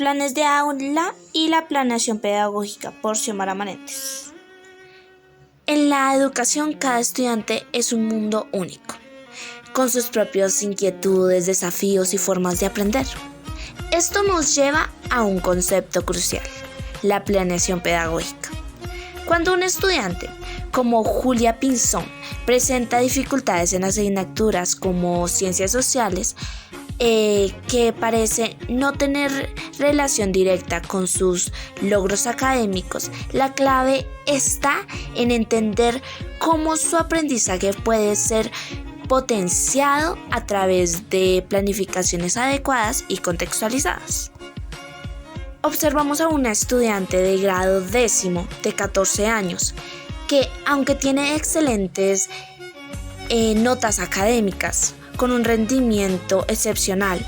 planes de aula y la planeación pedagógica por Xiomara Manetes. En la educación, cada estudiante es un mundo único, con sus propias inquietudes, desafíos y formas de aprender. Esto nos lleva a un concepto crucial, la planeación pedagógica. Cuando un estudiante, como Julia Pinzón, presenta dificultades en asignaturas como ciencias sociales, que parece no tener relación directa con sus logros académicos, la clave está en entender cómo su aprendizaje puede ser potenciado a través de planificaciones adecuadas y contextualizadas. Observamos a una estudiante de grado 10º de 14 años que, aunque tiene excelentes notas académicas, con un rendimiento excepcional,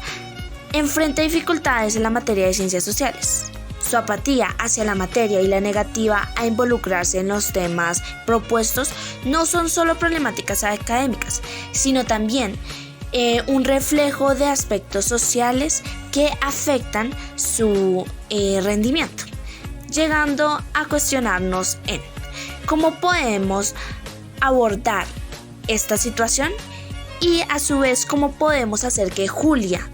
enfrenta dificultades en la materia de ciencias sociales. Su apatía hacia la materia y la negativa a involucrarse en los temas propuestos no son solo problemáticas académicas, sino también un reflejo de aspectos sociales que afectan su rendimiento, llegando a cuestionarnos en cómo podemos abordar esta situación y a su vez cómo podemos hacer que Julia,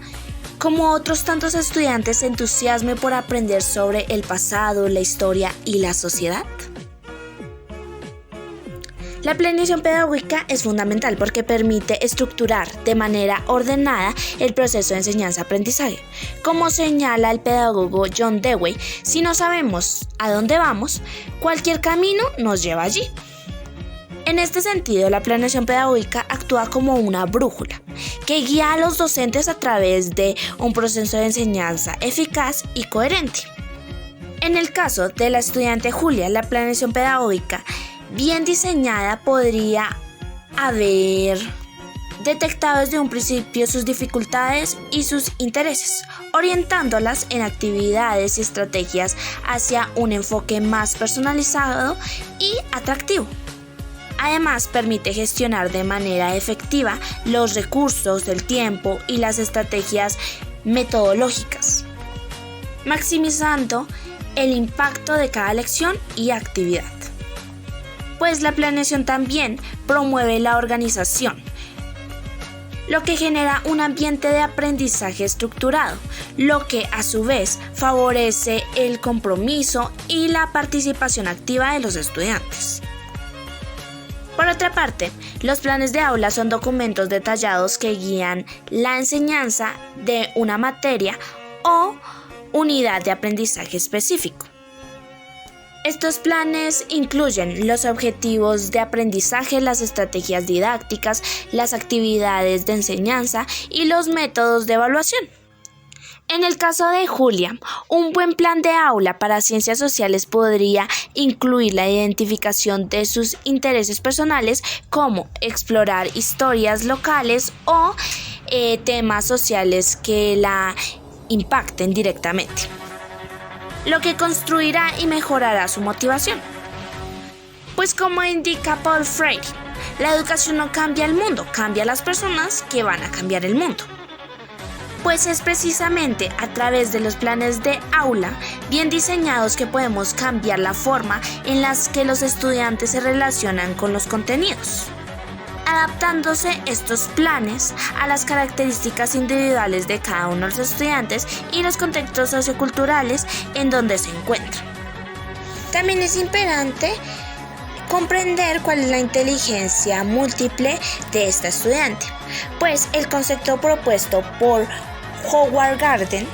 como otros tantos estudiantes, se entusiasme por aprender sobre el pasado, la historia y la sociedad. La planeación pedagógica es fundamental porque permite estructurar de manera ordenada el proceso de enseñanza-aprendizaje. Como señala el pedagogo John Dewey, si no sabemos a dónde vamos, cualquier camino nos lleva allí. En este sentido, la planeación pedagógica actúa como una brújula que guía a los docentes a través de un proceso de enseñanza eficaz y coherente. En el caso de la estudiante Julia, la planeación pedagógica bien diseñada podría haber detectado desde un principio sus dificultades y sus intereses, orientándolas en actividades y estrategias hacia un enfoque más personalizado y atractivo. Además, permite gestionar de manera efectiva los recursos, el tiempo y las estrategias metodológicas, maximizando el impacto de cada lección y actividad. Pues la planeación también promueve la organización, lo que genera un ambiente de aprendizaje estructurado, lo que a su vez favorece el compromiso y la participación activa de los estudiantes. Por otra parte, los planes de aula son documentos detallados que guían la enseñanza de una materia o unidad de aprendizaje específico. Estos planes incluyen los objetivos de aprendizaje, las estrategias didácticas, las actividades de enseñanza y los métodos de evaluación. En el caso de Julia, un buen plan de aula para ciencias sociales podría incluir la identificación de sus intereses personales, como explorar historias locales o temas sociales que la impacten directamente, lo que construirá y mejorará su motivación. Pues como indica Paul Freire, la educación no cambia el mundo, cambia las personas que van a cambiar el mundo. Pues es precisamente a través de los planes de aula bien diseñados que podemos cambiar la forma en la que los estudiantes se relacionan con los contenidos, adaptándose estos planes a las características individuales de cada uno de los estudiantes y los contextos socioculturales en donde se encuentran. También es imperante comprender cuál es la inteligencia múltiple de esta estudiante, pues el concepto propuesto por Howard Gardner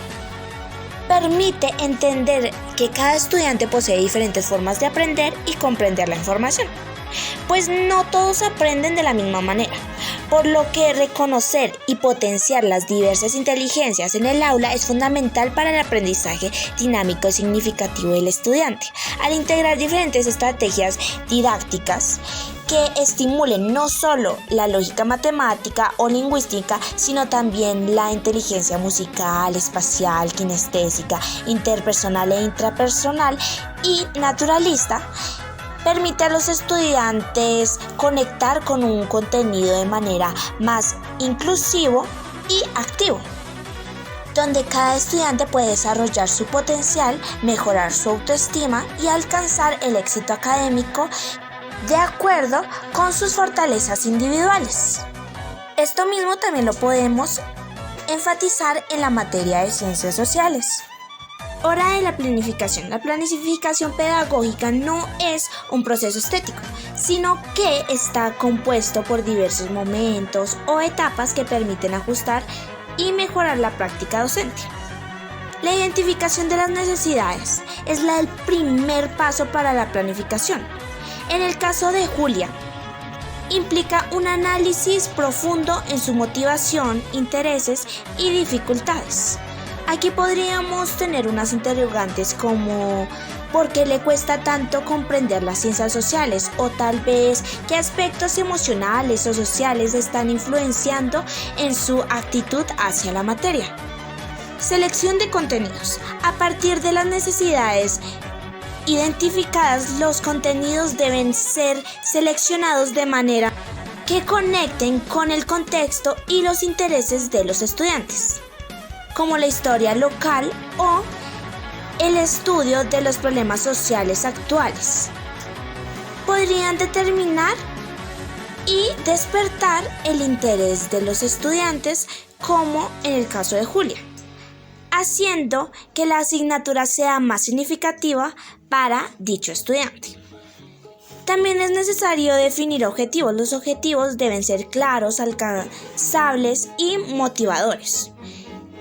permite entender que cada estudiante posee diferentes formas de aprender y comprender la información, pues no todos aprenden de la misma manera, por lo que reconocer y potenciar las diversas inteligencias en el aula es fundamental para el aprendizaje dinámico y significativo del estudiante, al integrar diferentes estrategias didácticas que estimulen no solo la lógica matemática o lingüística, sino también la inteligencia musical, espacial, kinestésica, interpersonal e intrapersonal y naturalista. Permite a los estudiantes conectar con un contenido de manera más inclusivo y activo. donde cada estudiante puede desarrollar su potencial, mejorar su autoestima y alcanzar el éxito académico de acuerdo con sus fortalezas individuales. Esto mismo también lo podemos enfatizar en la materia de ciencias sociales. Hora de la planificación. La planificación pedagógica no es un proceso estético, sino que está compuesto por diversos momentos o etapas que permiten ajustar y mejorar la práctica docente. La identificación de las necesidades es el primer paso para la planificación. En el caso de Julia, implica un análisis profundo en su motivación, intereses y dificultades. Aquí podríamos tener unas interrogantes como ¿por qué le cuesta tanto comprender las ciencias sociales? O tal vez ¿qué aspectos emocionales o sociales están influenciando en su actitud hacia la materia? Selección de contenidos. A partir de las necesidades identificadas, los contenidos deben ser seleccionados de manera que conecten con el contexto y los intereses de los estudiantes, como la historia local o el estudio de los problemas sociales actuales. Podrían determinar y despertar el interés de los estudiantes, como en el caso de Julia, haciendo que la asignatura sea más significativa para dicho estudiante. También es necesario definir objetivos. Los objetivos deben ser claros, alcanzables y motivadores.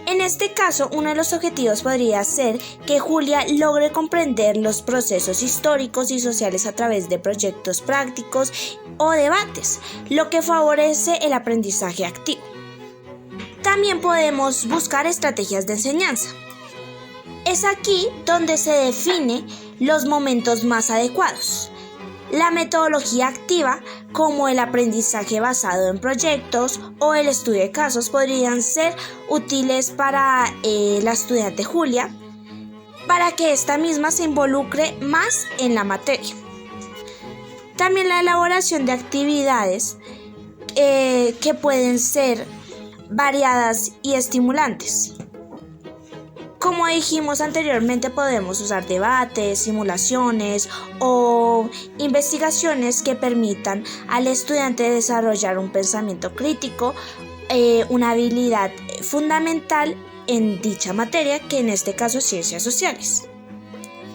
En este caso, uno de los objetivos podría ser que Julia logre comprender los procesos históricos y sociales a través de proyectos prácticos o debates, lo que favorece el aprendizaje activo. También podemos buscar estrategias de enseñanza. Es aquí donde se define los momentos más adecuados. La metodología activa, como el aprendizaje basado en proyectos o el estudio de casos, podrían ser útiles para la estudiante Julia, para que ésta misma se involucre más en la materia. También la elaboración de actividades que pueden ser variadas y estimulantes. Como dijimos anteriormente, podemos usar debates, simulaciones o investigaciones que permitan al estudiante desarrollar un pensamiento crítico, una habilidad fundamental en dicha materia, que en este caso es ciencias sociales.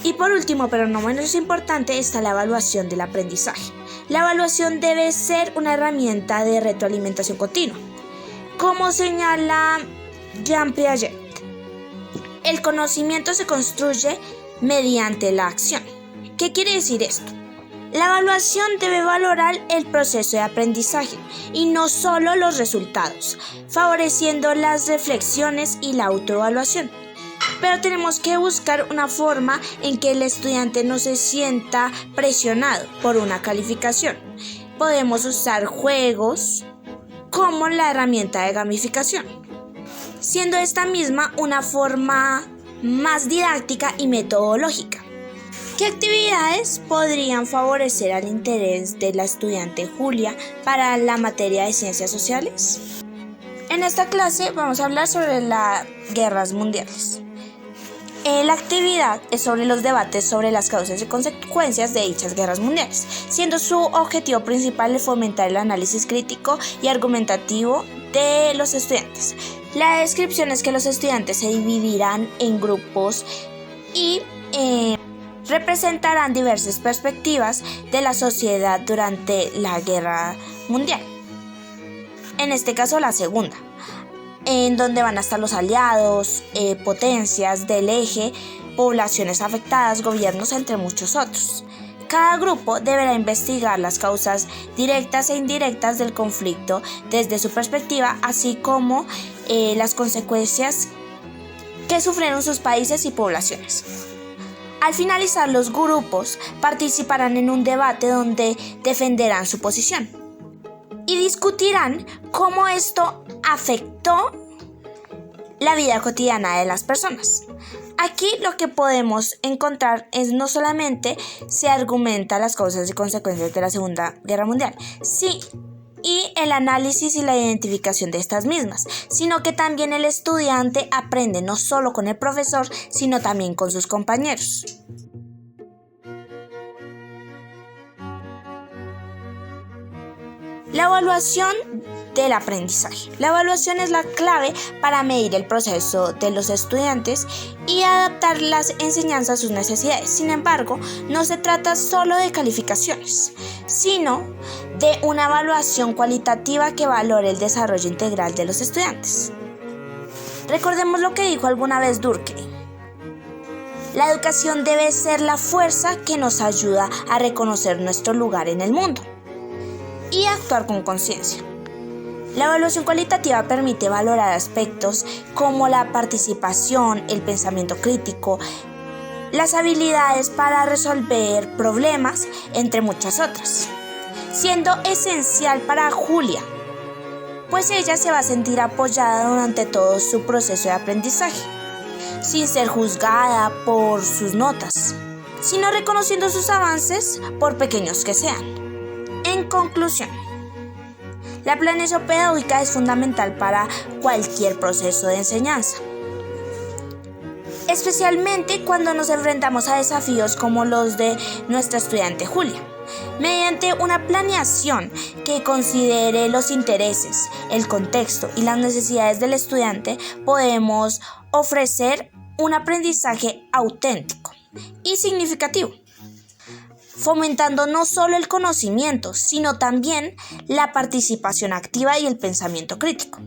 Y por último, pero no menos importante, está la evaluación del aprendizaje. La evaluación debe ser una herramienta de retroalimentación continua. Como señala Jean Piaget, el conocimiento se construye mediante la acción. ¿Qué quiere decir esto? La evaluación debe valorar el proceso de aprendizaje y no solo los resultados, favoreciendo las reflexiones y la autoevaluación. Pero tenemos que buscar una forma en que el estudiante no se sienta presionado por una calificación. Podemos usar juegos como la herramienta de gamificación, siendo esta misma una forma más didáctica y metodológica. ¿Qué actividades podrían favorecer al interés de la estudiante Julia para la materia de ciencias sociales? En esta clase vamos a hablar sobre las guerras mundiales. La actividad es sobre los debates sobre las causas y consecuencias de dichas guerras mundiales, siendo su objetivo principal el fomentar el análisis crítico y argumentativo de los estudiantes. La descripción es que los estudiantes se dividirán en grupos y representarán diversas perspectivas de la sociedad durante la guerra mundial. En este caso, la segunda, en donde van a estar los aliados, potencias del eje, poblaciones afectadas, gobiernos, entre muchos otros. Cada grupo deberá investigar las causas directas e indirectas del conflicto desde su perspectiva, así como las consecuencias que sufrieron sus países y poblaciones. Al finalizar, los grupos participarán en un debate donde defenderán su posición y discutirán cómo esto afectó la vida cotidiana de las personas. Aquí lo que podemos encontrar es no solamente se argumenta las causas y consecuencias de la Segunda Guerra Mundial, y el análisis y la identificación de estas mismas, sino que también el estudiante aprende no solo con el profesor, sino también con sus compañeros. La evaluación del aprendizaje. La evaluación es la clave para medir el proceso de los estudiantes y adaptar las enseñanzas a sus necesidades. Sin embargo, no se trata solo de calificaciones, sino de una evaluación cualitativa que valore el desarrollo integral de los estudiantes. Recordemos lo que dijo alguna vez Durkheim. La educación debe ser la fuerza que nos ayuda a reconocer nuestro lugar en el mundo y actuar con conciencia. La evaluación cualitativa permite valorar aspectos como la participación, el pensamiento crítico, las habilidades para resolver problemas, entre muchas otras, siendo esencial para Julia, pues ella se va a sentir apoyada durante todo su proceso de aprendizaje, sin ser juzgada por sus notas, sino reconociendo sus avances por pequeños que sean. En conclusión, la planeación pedagógica es fundamental para cualquier proceso de enseñanza, especialmente cuando nos enfrentamos a desafíos como los de nuestra estudiante Julia. Mediante una planeación que considere los intereses, el contexto y las necesidades del estudiante, podemos ofrecer un aprendizaje auténtico y significativo, fomentando no solo el conocimiento, sino también la participación activa y el pensamiento crítico.